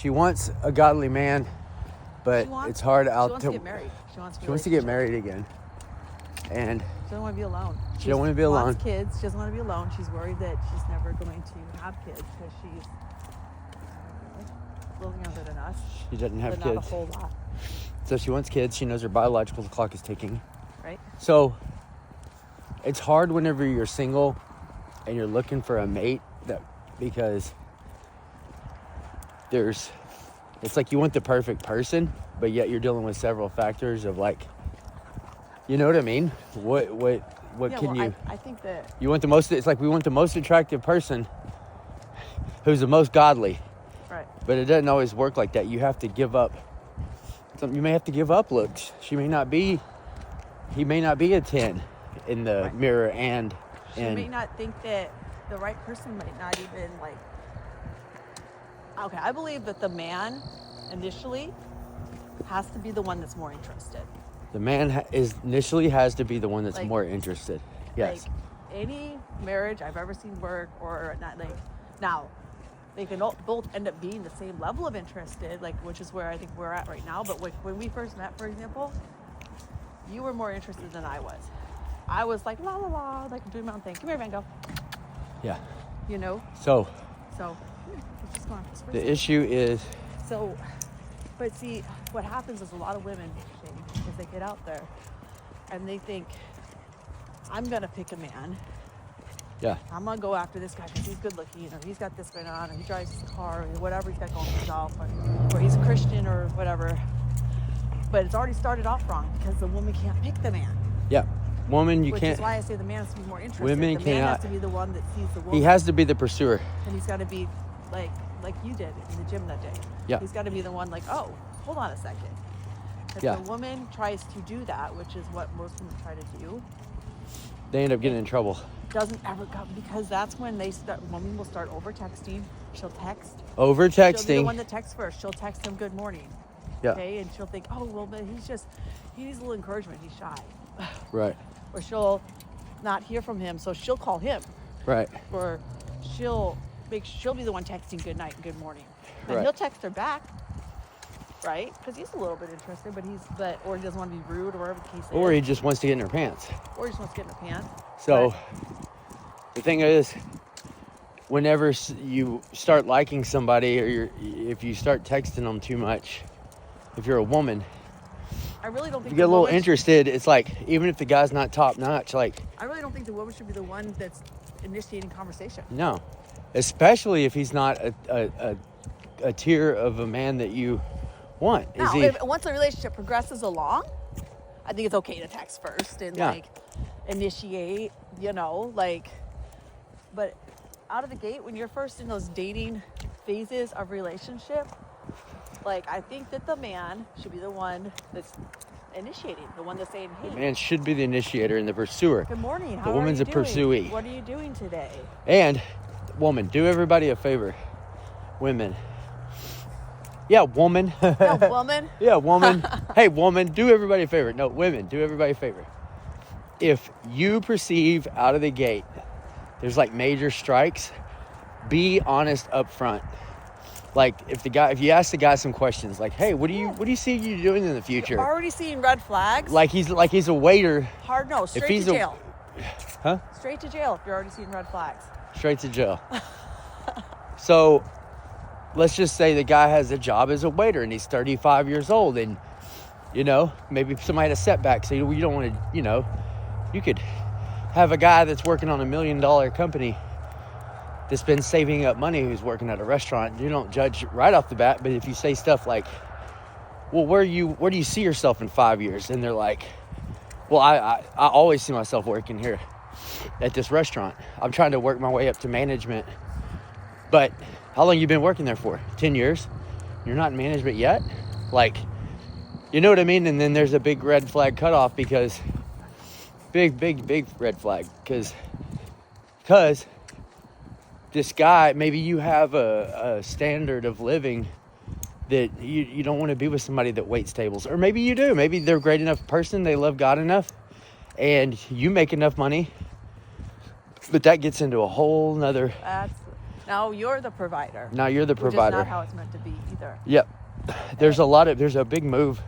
she wants a godly man, but it's hard out. She wants to get married. She wants to get married again, and she doesn't want to be alone. She don't want to be alone. Wants kids. She doesn't want to be alone. She's worried that she's never going to have kids because she's a little younger than us. She doesn't have but kids. Not a whole lot. So she wants kids. She knows her biological clock is ticking. Right. So it's hard whenever you're single and you're looking for a mate, because it's like you want the perfect person, but yet you're dealing with several factors of like, you know what I mean? What can you? I think that you want the most. It's like we want the most attractive person, who's the most godly. Right. But it doesn't always work like that. You have to give up. You may have to give up looks. He may not be a 10 in the mirror, and she may not think that the right person might not even like. Okay, I believe that the man initially has to be the one that's more interested. The man initially has to be the one that's like, more interested. Yes. Like any marriage I've ever seen work or not, like now. They can both end up being the same level of interested, like which is where I think we're at right now. But when we first met, for example, you were more interested than I was. I was like la la la, like doing my own thing. Come here, Van Gogh. Yeah. You know. So. Let's just go on. The issue is. So, but see, what happens is a lot of women, is they get out there, and they think, I'm gonna pick a man. Yeah. I'm going to go after this guy because he's good looking, or he's got this going on, or he drives his car, or whatever he's got going for himself, or he's a Christian, or whatever. But it's already started off wrong because the woman can't pick the man. Yeah. Woman, you Which can't. Which is why I say the man has to be more interested. Women the cannot. man has to be the one that sees the woman. He has to be the pursuer. And he's got to be like you did in the gym that day. Yeah. He's got to be the one like, oh, hold on a second. If the woman tries to do that, which is what most women try to do, they end up getting in trouble. Doesn't ever come, because that's when women will start over texting. She'll text. Over texting. She'll be the one that texts first. She'll text him good morning. Yeah. Okay, and she'll think, oh well, but he needs a little encouragement. He's shy. Right. Or she'll not hear from him, so she'll call him. Right. Or she'll be the one texting good night and good morning, and right. He'll text her back. Right, because he's a little bit interested, or he doesn't want to be rude, or whatever the case is. Or he just wants to get in her pants. Or he just wants to get in her pants. So, the thing is, whenever you start liking somebody, or if you start texting them too much, if you're a woman, I really don't think you get a little interested. It's like, even if the guy's not top notch, like. I really don't think the woman should be the one that's initiating conversation. No, especially if he's not a tier of a man that you want. Now, once the relationship progresses along, I think it's okay to text first and initiate, but out of the gate, when you're first in those dating phases of relationship, I think that the man should be the one that's initiating, the one that's saying, hey. The man should be the initiator and the pursuer. Good morning. The woman's a pursuee. What are you doing today? And, woman, do everybody a favor. Women. Yeah, woman. Yeah, woman. Yeah, woman. Hey, woman, do everybody a favor. No, women, do everybody a favor. If you perceive out of the gate there's major strikes, be honest up front. If you ask the guy some questions, hey, what do you see you doing in the future? You're already seeing red flags. He's a waiter. Hard no, straight to jail. Huh? Straight to jail if you're already seeing red flags. Straight to jail. So, let's just say the guy has a job as a waiter and he's 35 years old, and maybe somebody had a setback, so you don't want to, you could have a guy that's working on $1 million company that's been saving up money who's working at a restaurant. You don't judge right off the bat, but if you say stuff like, well, where do you see yourself in 5 years? And they're like, well, I always see myself working here at this restaurant. I'm trying to work my way up to management. But how long you been working there for? 10 years? You're not in management yet? You know what I mean? And then there's a big red flag cutoff, because big red flag. Because this guy, maybe you have a standard of living that you don't want to be with somebody that waits tables. Or maybe you do. Maybe they're a great enough person, they love God enough, and you make enough money. But that gets into a whole nother... Now you're the provider. Now you're the provider. Which is not how it's meant to be either. Yep. There's a big move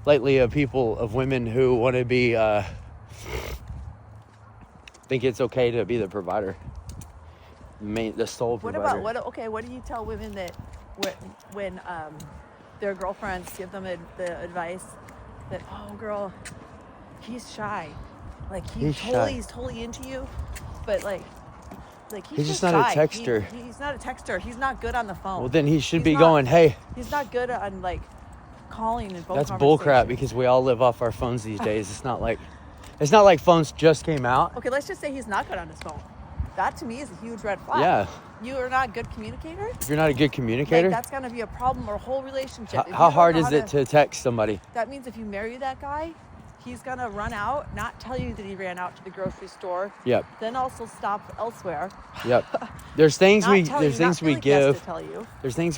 lately of women who want to be, think it's okay to be the provider. The sole provider. What do you tell women that when their girlfriends give them the advice that, oh girl, he's shy, like he's totally into you, but like he's just not shy. a texter. He's not a texter. He's not good on the phone. Well, then he should be going, hey. He's not good on like calling and phone That's bullcrap because we all live off our phones these days. It's not like phones just came out. Okay, let's just say he's not good on his phone. That to me is a huge red flag. Yeah. You are not a good communicator. If you're not a good communicator, that's going to be a problem or a whole relationship. How hard is it to text somebody? That means if you marry that guy, he's going to run out, not tell you that he ran out to the grocery store. Yep. Then also stop elsewhere. Yep. There's things we give. There's things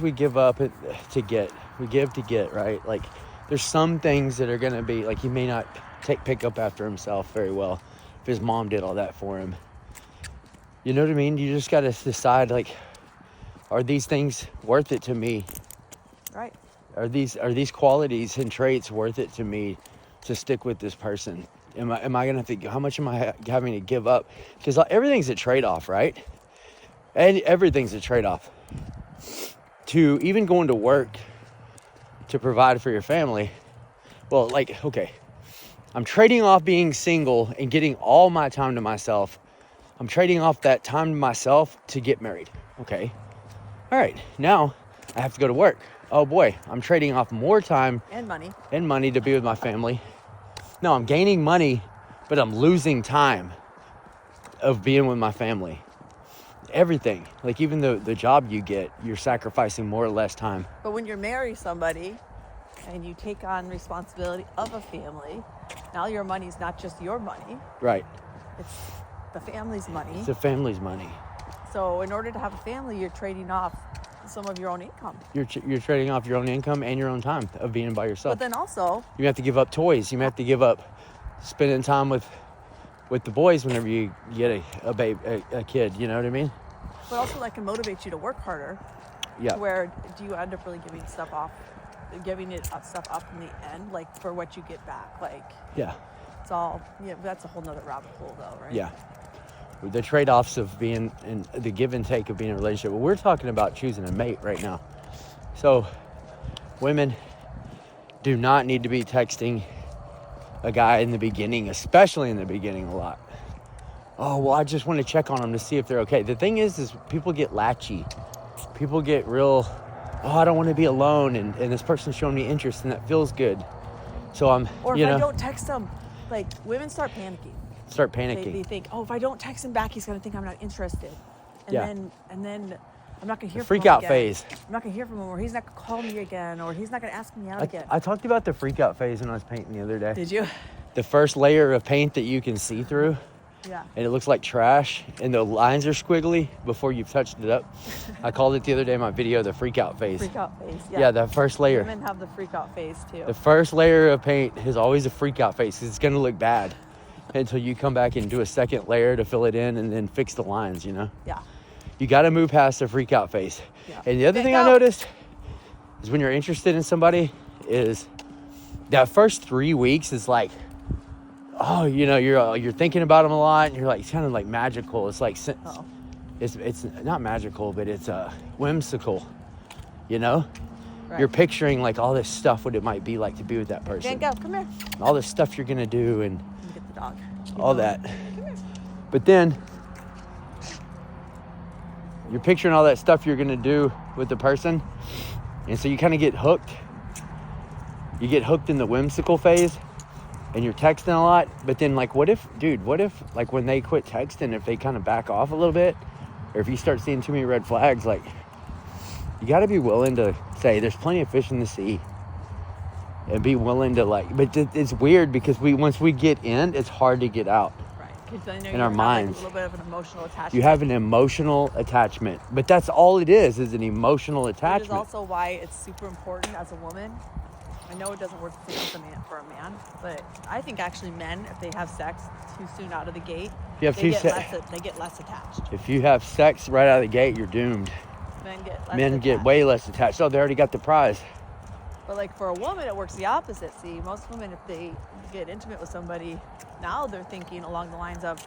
we give up to get. We give to get, right? Like there's some things that are going to be like he may not pick up after himself very well if his mom did all that for him. You know what I mean? You just got to decide, like, are these things worth it to me? Right. Are these qualities and traits worth it to me to stick with this person? Am I going to think, how much am I having to give up? Because everything's a trade-off, right? And everything's a trade-off. To even going to work to provide for your family, well, like, okay, I'm trading off being single and getting all my time to myself. I'm trading off that time to myself to get married. Okay. All right. Now I have to go to work. Oh boy. I'm trading off more time and money to be with my family. No, I'm gaining money, but I'm losing time of being with my family. Everything. Like even the job you get, you're sacrificing more or less time. But when you marry somebody and you take on responsibility of a family, now your money's not just your money. Right. It's the family's money. It's the family's money. So in order to have a family, you're trading off some of your own income. You're trading off your own income and your own time of being by yourself. But then also, you have to give up toys. You have to give up spending time with the boys whenever you get a kid. You know what I mean? But also that can motivate you to work harder. Yeah. Where do you end up really giving stuff up in the end, like for what you get back? Like. Yeah. It's all, that's a whole nother rabbit hole though, right? Yeah. The trade-offs of being in the give and take of being in a relationship. Well, we're talking about choosing a mate right now. So women do not need to be texting a guy in the beginning, especially in the beginning a lot. Oh, well, I just want to check on them to see if they're okay. The thing is people get latchy. People get real, oh, I don't want to be alone. And this person's showing me interest and that feels good. So I don't text them. Like, women start panicking. They think, oh, if I don't text him back, he's going to think I'm not interested. And then I'm not going to hear from him again. Freak out phase. I'm not going to hear from him, or he's not going to call me again, or he's not going to ask me out again. I talked about the freak out phase when I was painting the other day. Did you? The first layer of paint that you can see through. Yeah. And it looks like trash, and the lines are squiggly before you've touched it up. I called it the other day in my video the freak out phase. Freak out phase, yeah. Yeah, that first layer. Women have the freak out phase too. The first layer of paint is always a freak out phase because it's going to look bad until you come back and do a second layer to fill it in and then fix the lines, you know? Yeah. You got to move past the freak out phase. Yeah. And the other thing I noticed is when you're interested in somebody is that first 3 weeks is like, oh, you're thinking about them a lot, and you're like, it's kind of like magical. It's like, it's not magical, but it's whimsical, you know? Right. You're picturing like all this stuff, what it might be like to be with that person. Go, come here. All this stuff you're gonna do and get the dog. All that. But then you're picturing all that stuff you're gonna do with the person, and so you kind of get hooked. You get hooked in the whimsical phase. And you're texting a lot, but then like, what if like when they quit texting, if they kind of back off a little bit, or if you start seeing too many red flags, like you got to be willing to say there's plenty of fish in the sea and be willing to like, but it's weird because once we get in, it's hard to get out. Right. In our minds. Like a little bit of an emotional attachment. You have an emotional attachment, but that's all it is an emotional attachment. Which is also why it's super important as a woman. I know it doesn't work the same for a man, but I think actually men, if they have sex too soon out of the gate, If you have they two they get less attached. if you have sex right out of the gate, you're doomed. Men Get way less attached. Oh, they already got the prize. But like for a woman, it works the opposite. See, most women, if they get intimate with somebody, now they're thinking along the lines of,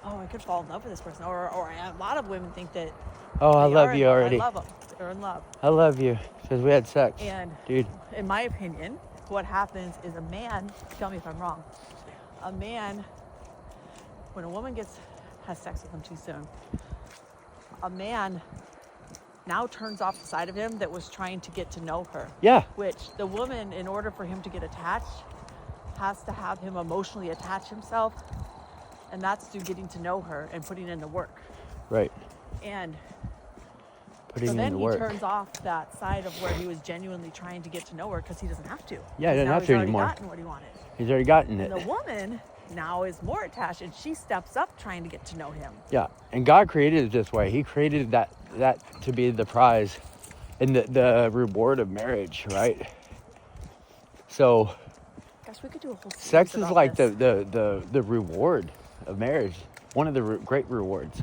oh, I could fall in love with this person. Or a lot of women think that, oh, I love you already. I love them. They're in love. I love you because we had sex. And dude, in my opinion, what happens is a man, tell me if I'm wrong, a man, when a woman has sex with him too soon, a man now turns off the side of him that was trying to get to know her. Yeah. Which the woman, in order for him to get attached, has to have him emotionally attach himself. And that's through getting to know her and putting in the work. Right. And putting so then in the he work. turns off that side of where he was genuinely trying to get to know her because he doesn't have to. Yeah, he doesn't have to anymore. He's already gotten what he wanted. He's already gotten it. And the woman now is more attached, and she steps up trying to get to know him. Yeah, and God created it this way. He created that to be the prize and the reward of marriage, right? So, gosh, we could do a whole series sex is about like this. the reward of marriage, one of the great rewards.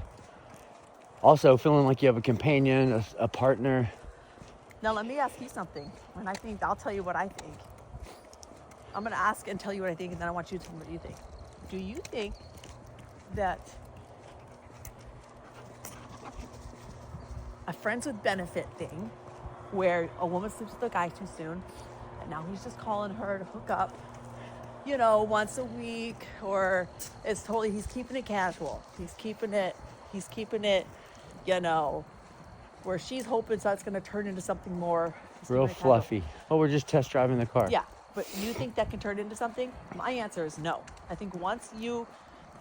Also, feeling like you have a companion, a partner. Now, let me ask you something. And I'll tell you what I think. I'm going to ask and tell you what I think, and then I want you to tell me what you think. Do you think that a friends with benefit thing, where a woman sleeps with a guy too soon, and now he's just calling her to hook up, once a week, or he's keeping it casual. He's keeping it, where she's hoping that's going to turn into something more Real fluffy. Oh, we're just test driving the car. Yeah, but you think that can turn into something? My answer is no. I think once you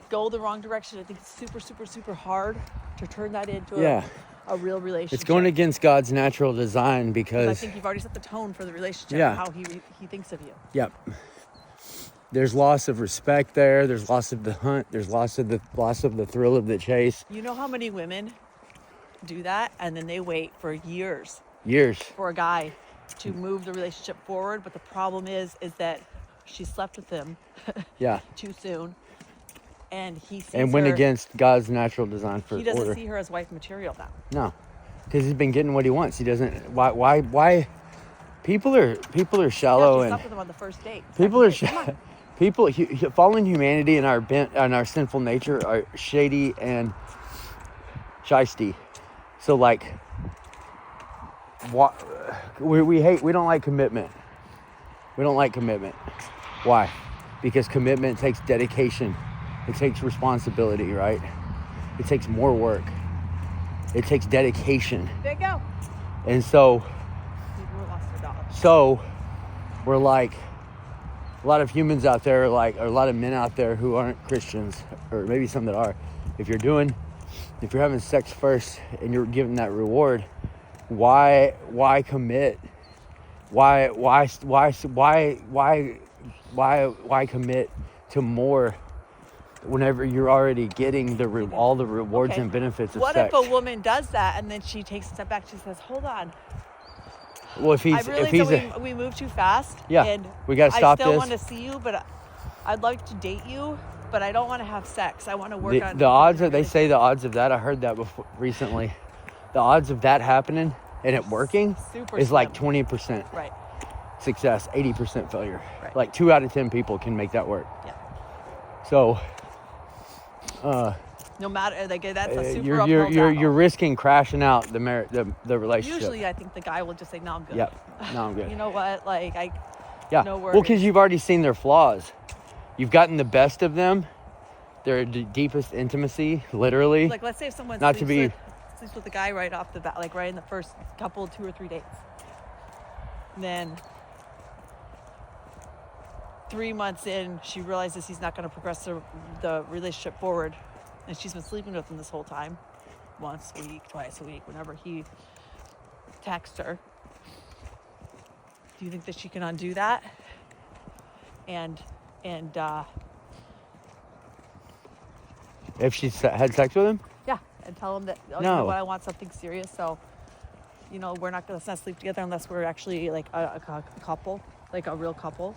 go the wrong direction, I think it's super, super, super hard to turn that into a real relationship. It's going against God's natural design because I think you've already set the tone for the relationship. Yeah. How he thinks of you. Yep. There's loss of respect there. There's loss of the hunt. There's loss of the thrill of the chase. You know how many women do that, and then they wait for years for a guy to move the relationship forward, but the problem is that she slept with him Yeah. too soon, and he sees And went her, against God's natural design for he doesn't order. see her as wife material now. No, because he's been getting what he wants. He doesn't. Why? People are shallow she and slept with him on the first date. people are Second date. Come on. people. Fallen humanity and our bent and our sinful nature are shady and shisty. So like, we don't like commitment. We don't like commitment. Why? Because commitment takes dedication. It takes responsibility, right? It takes more work. It takes dedication. There you go. And so we're like, a lot of humans out there or a lot of men out there who aren't Christians, or maybe some that are. If you're having sex first and you're given that reward, why commit? Why commit to more whenever you're already getting all the rewards Okay. and benefits of What sex? if a woman does that and then she takes a step back? She says, "Hold on, Well, if I realize that we move too fast. Yeah, and we gotta stop I still this. want to see you, but I'd like to date you, but I don't want to have sex. I want to work on the odds of the odds of that, I heard that before recently. The odds of that happening and it working Super is like slim. 20% Right. success, 80% failure. Right. Like 2 out of 10 people can make that work. Yeah. So No matter that's a super uphill you're battle. risking crashing out the relationship. Usually, I think the guy will just say, "No, I'm good." Yep. No, I'm good. You know what? Like Yeah. no Well, because worries. you've already seen their flaws. You've gotten the best of them, their deepest intimacy, literally. Like, let's say if someone Not to sleeps be- with a guy right off the bat, like right in the first couple, 2 or 3 dates. Then 3 months in, she realizes he's not going to progress the relationship forward, and she's been sleeping with him this whole time, once a week, twice a week, whenever he texts her. Do you think that she can undo that? And If she had sex with him? yeah, and tell him that, oh, you No. know what, I want something serious, so, let's not sleep together unless we're actually like a couple, like a real couple.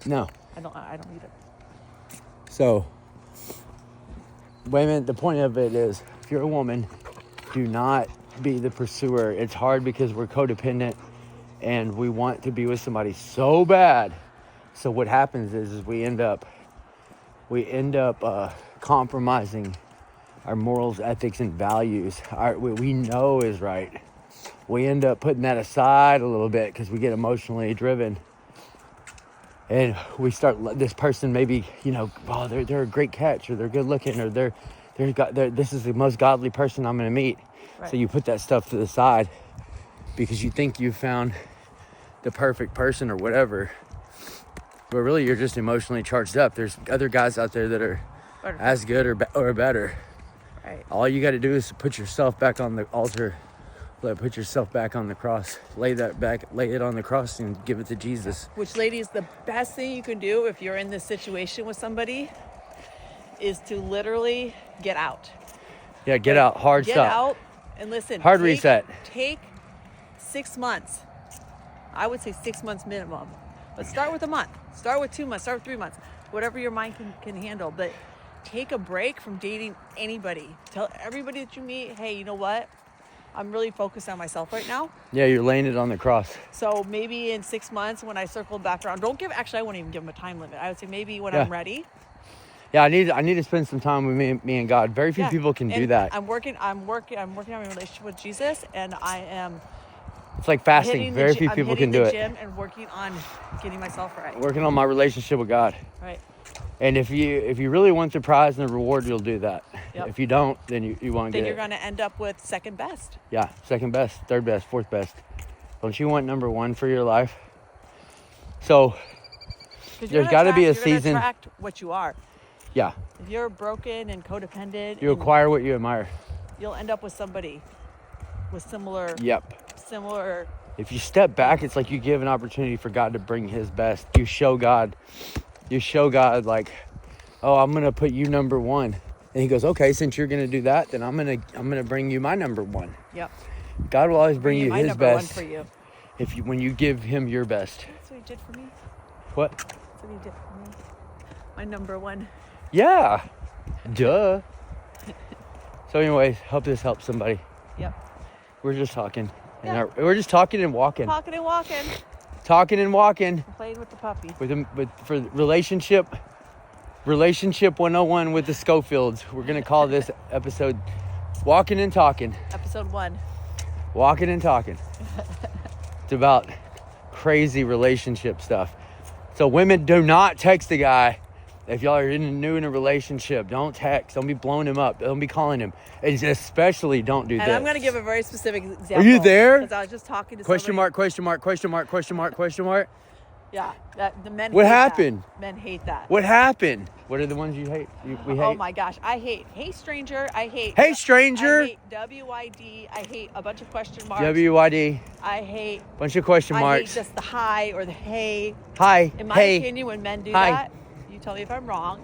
No. I don't either. So, women, the point of it is, if you're a woman, do not be the pursuer. It's hard because we're codependent and we want to be with somebody so bad. So what happens is we end up compromising our morals, ethics, and values. What we know is right. We end up putting that aside a little bit because we get emotionally driven. And we start, this person maybe, oh, they're a great catch, or they're good looking, or this is the most godly person I'm going to meet. Right. So you put that stuff to the side because you think you found the perfect person or whatever. But really, you're just emotionally charged up. There's other guys out there that are as good or better. Right. All you got to do is put yourself back on the altar. Put yourself back on the cross. Lay it on the cross and give it to Jesus. Which, ladies, the best thing you can do if you're in this situation with somebody is to literally get out. Yeah, get out. Hard Get stop. out and listen. Hard reset. Take 6 months. I would say 6 months minimum. But start with a month. Start with 2 months. Start with 3 months. Whatever your mind can handle. But take a break from dating anybody. Tell everybody that you meet, hey, you know what? I'm really focused on myself right now. Yeah, you're laying it on the cross. So maybe in 6 months when I circle back around, I won't even give them a time limit. I would say maybe when I'm ready. Yeah, I need to spend some time with me and God. Very few people can do that. I'm working on my relationship with Jesus, and I am. It's like fasting. Very few people can do it. Gym and working on getting myself right. Working on my relationship with God. Right. And if you really want the prize and the reward, you'll do that. Yep. If you don't, then you won't get it. Then you're going to end up with second best. Yeah, second best, third best, fourth best. Don't you want number one for your life? So there's got to be a season. You're going to attract what you are. Yeah. If you're broken and codependent, you acquire what you admire. You'll end up with somebody with similar. Yep. Similar. If you step back, it's like you give an opportunity for God to bring His best. You show God like, oh, I'm gonna put you number one, and He goes, okay, since you're gonna do that, then I'm gonna bring you my number one. Yep. God will always bring you His number best. One for you. When you give Him your best. That's what He did for me. What? That's what He did for me. My number one. Yeah. Duh. So anyways, hope this helps somebody. Yep. We're just talking. Yeah. We're just talking and walking. Talking and walking. Talking and walking. Playing with the puppy. For relationship 101 with the Schofields. We're going to call this episode Walking and Talking. Episode 1. Walking and Talking. It's about crazy relationship stuff. So women, do not text a guy. If y'all are new in a relationship, don't text. Don't be blowing him up. Don't be calling him. And especially don't do this. And I'm going to give a very specific example. Are you there? Because I was just talking to Question mark, question mark, question mark, question mark, question mark. Yeah. The men What hate happened? That. Men hate that. What happened? What are the ones you hate? We hate? Oh my gosh. I hate Hey Stranger. I hate Hey Stranger. I hate WID. I hate a bunch of question marks. WID. I hate bunch of question marks. I hate just the hi or the hey. Hi. In my hey. opinion, when men do Hi. that, you tell me if I'm wrong.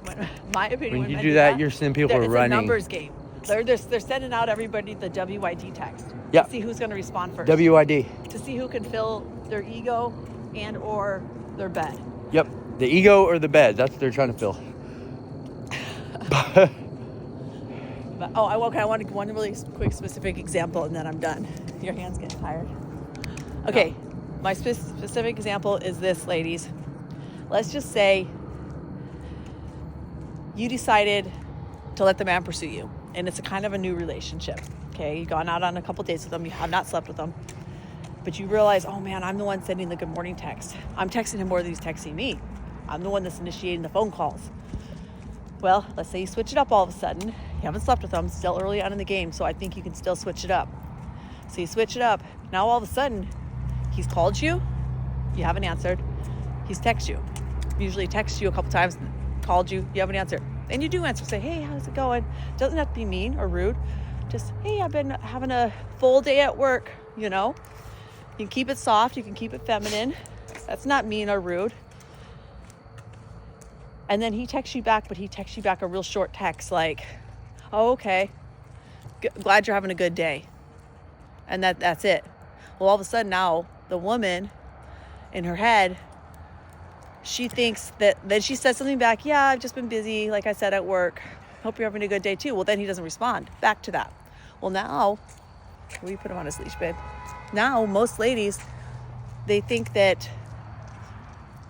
My opinion, when you men do that, you're seeing people it's running. It's a numbers game. They're sending out everybody the WID text. Yep. To see who's going to respond first. WID. To see who can fill their ego and or their bed. Yep. The ego or the bed. That's what they're trying to fill. I want one really quick specific example and then I'm done. Your hand's getting tired. Okay. No. My specific example is this, ladies. Let's just say you decided to let the man pursue you, and it's a kind of a new relationship. Okay, you've gone out on a couple dates with them, you have not slept with them, but you realize, oh man, I'm the one sending the good morning text. I'm texting him more than he's texting me. I'm the one that's initiating the phone calls. Well, let's say you switch it up all of a sudden. You haven't slept with them, still early on in the game, so I think you can still switch it up. So you switch it up. Now all of a sudden, he's called you, you haven't answered. He's texted you. Usually texts you a couple times, called you, you haven't answered. And you do answer, say, hey, how's it going? Doesn't have to be mean or rude. Just, hey, I've been having a full day at work, You can keep it soft, you can keep it feminine. That's not mean or rude. And then he texts you back, but he texts you back a real short text like, oh, okay, glad you're having a good day. And that's it. Well, all of a sudden now the woman in her head she thinks that, then she says something back, yeah, I've just been busy, like I said, at work. Hope you're having a good day too. Well, then he doesn't respond back to that. Well, now, will you put him on his leash, babe? Now, most ladies, they think that,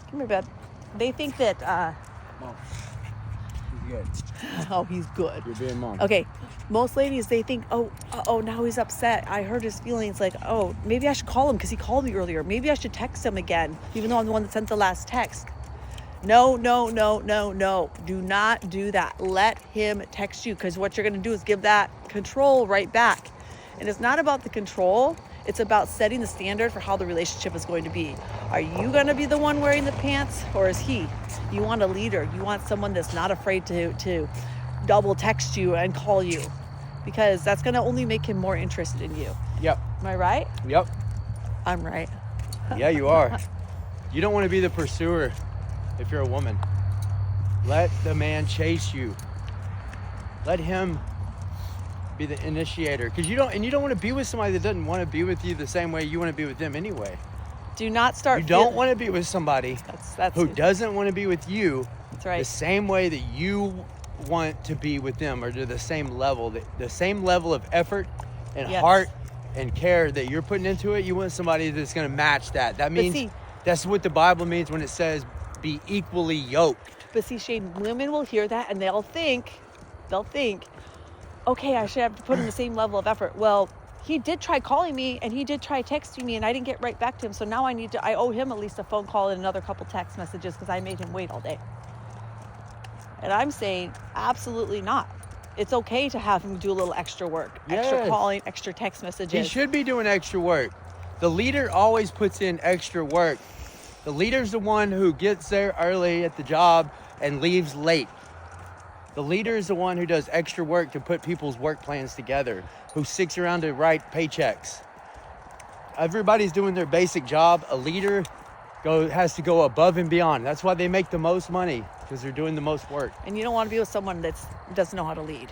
come here, babe. They think that, Mom, he's good. oh, he's good. You're being mom. Okay, most ladies, they think, oh, now he's upset. I hurt his feelings. Like, oh, maybe I should call him because he called me earlier. Maybe I should text him again, even though I'm the one that sent the last text. No. Do not do that. Let him text you, because what you're going to do is give that control right back. And it's not about the control. It's about setting the standard for how the relationship is going to be. Are you going to be the one wearing the pants, or is he? You want a leader. You want someone that's not afraid to double text you and call you, because that's going to only make him more interested in you. Yep. Am I right? Yep. I'm right. Yeah, you are. You don't want to be the pursuer if you're a woman. Let the man chase you. Let him be the initiator, because you don't want to be with somebody that doesn't want to be with you the same way you want to be with them anyway. Do not start. You don't want to be with somebody that's who doesn't want to be with you. That's right. The same way that you want to be with them, or to the same level, the same level of effort and Yes. heart and care that you're putting into it. You want somebody that's going to match that. That means that's what the Bible means when it says be equally yoked. But see, Shane, women will hear that and they'll think, okay, I should have to put in the same level of effort. Well, he did try calling me and he did try texting me and I didn't get right back to him. So now I owe him at least a phone call and another couple text messages because I made him wait all day. And I'm saying absolutely not. It's okay to have him do a little extra work, extra Yes. calling, extra text messages. He should be doing extra work. The leader always puts in extra work. The leader's the one who gets there early at the job and leaves late. The leader is the one who does extra work to put people's work plans together, who sticks around to write paychecks. Everybody's doing their basic job. A leader has to go above and beyond. That's why they make the most money, because they're doing the most work. And you don't want to be with someone that doesn't know how to lead.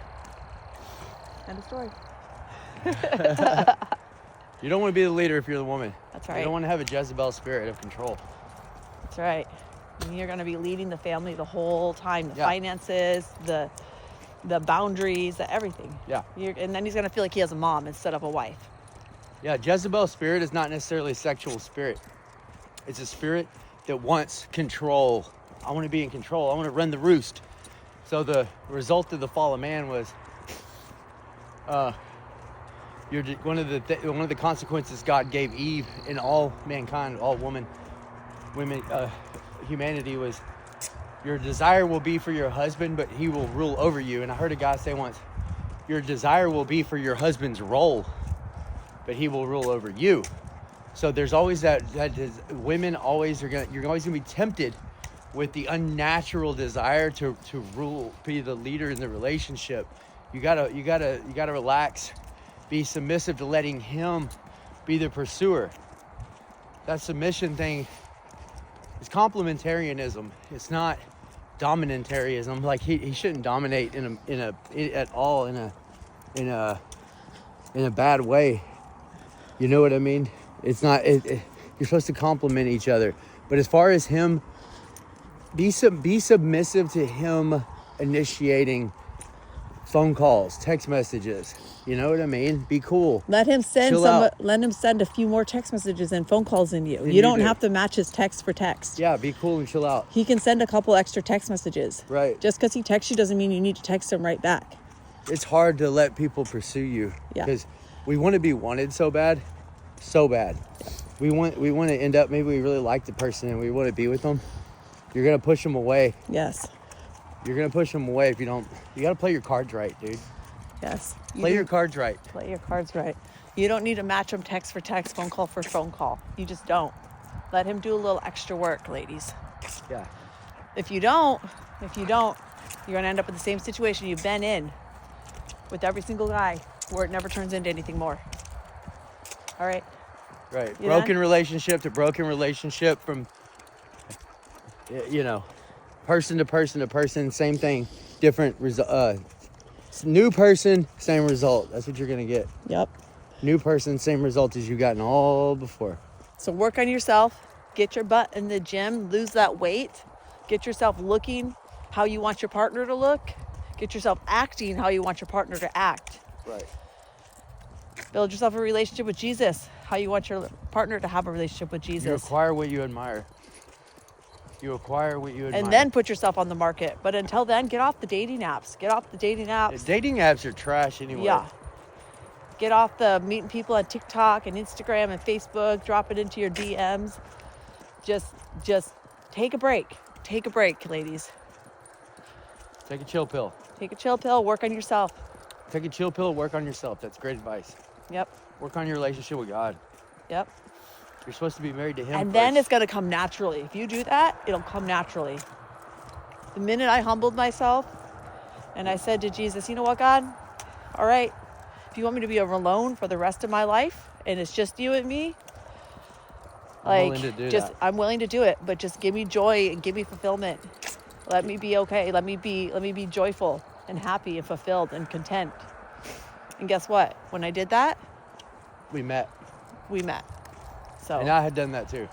End of story. You don't want to be the leader if you're the woman. That's right. You don't want to have a Jezebel spirit of control. That's right. And you're going to be leading the family the whole time. The Yeah. finances, the boundaries, the everything. Yeah. And then he's going to feel like he has a mom instead of a wife. Yeah, Jezebel spirit is not necessarily a sexual spirit. It's a spirit that wants control. I want to be in control. I want to run the roost. So the result of the fall of man was one of the consequences God gave Eve and all mankind, all women, humanity was, your desire will be for your husband, but he will rule over you. And I heard a guy say once, your desire will be for your husband's role, but he will rule over you. So there's always that women always you're always gonna be tempted with the unnatural desire to rule, be the leader in the relationship. You gotta relax, be submissive to letting him be the pursuer. That submission thing is complementarianism. It's not dominantarianism. Like he shouldn't dominate in a bad way. You know what I mean? It's not. You're supposed to complement each other. But as far as him, be submissive to him initiating phone calls, text messages. You know what I mean? Be cool. Let him send Chill out. let him send a few more text messages and phone calls than you. Than You you don't do. have to match his text for text. Yeah, be cool and chill out. He can send a couple extra text messages. Right. Just because he texts you doesn't mean you need to text him right back. It's hard to let people pursue you. Yeah. Because we want to be wanted so bad. So bad. We want to end up, maybe we really like the person and we want to be with them. You're going to push them away. Yes. You're going to push them away if you don't. You got to play your cards right, dude. Yes. Play your cards right. Play your cards right. You don't need to match him text for text, phone call for phone call. You just don't. Let him do a little extra work, ladies. Yeah. If you don't, you're going to end up in the same situation you've been in with every single guy, where it never turns into anything more. All right. Right. You Broken done? relationship to broken relationship, from, person to person to person, same thing, different result. New person, same result. That's what you're going to get. Yep. New person, same result as you gotten all before. So work on yourself. Get your butt in the gym, lose that weight, get yourself looking how you want your partner to look, get yourself acting how you want your partner to act. Right. Build yourself a relationship with Jesus, how you want your partner to have a relationship with You Jesus. acquire what you admire. You acquire what you admire. And then put yourself on the market. But until then, get off the dating apps. Get off the dating apps. Dating apps are trash anyway. Yeah. Get off the meeting people on TikTok and Instagram and Facebook. Drop it into your DMs. Just take a break. Take a break, ladies. Take a chill pill. Take a chill pill. Work on yourself. Take a chill pill, work on yourself. That's great advice. Yep. Work on your relationship with God. Yep. You're supposed to be married to Him And first. then it's going to come naturally. If you do that, it'll come naturally. The minute I humbled myself and I said to Jesus, you know what, God? All right. If you want me to be alone for the rest of my life and it's just you and me, I'm willing to do that. I'm willing to do it, but just give me joy and give me fulfillment. Let me be okay. Let me be joyful and happy and fulfilled and content. And guess what? When I did that, We met. we met. So, And I had done that too.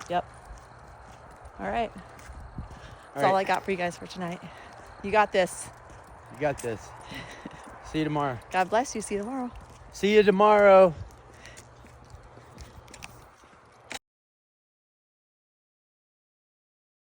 yep. All right. That's All all right. I got for you guys for tonight. You got this. You got this. See you tomorrow. God bless you. See you tomorrow. See you tomorrow.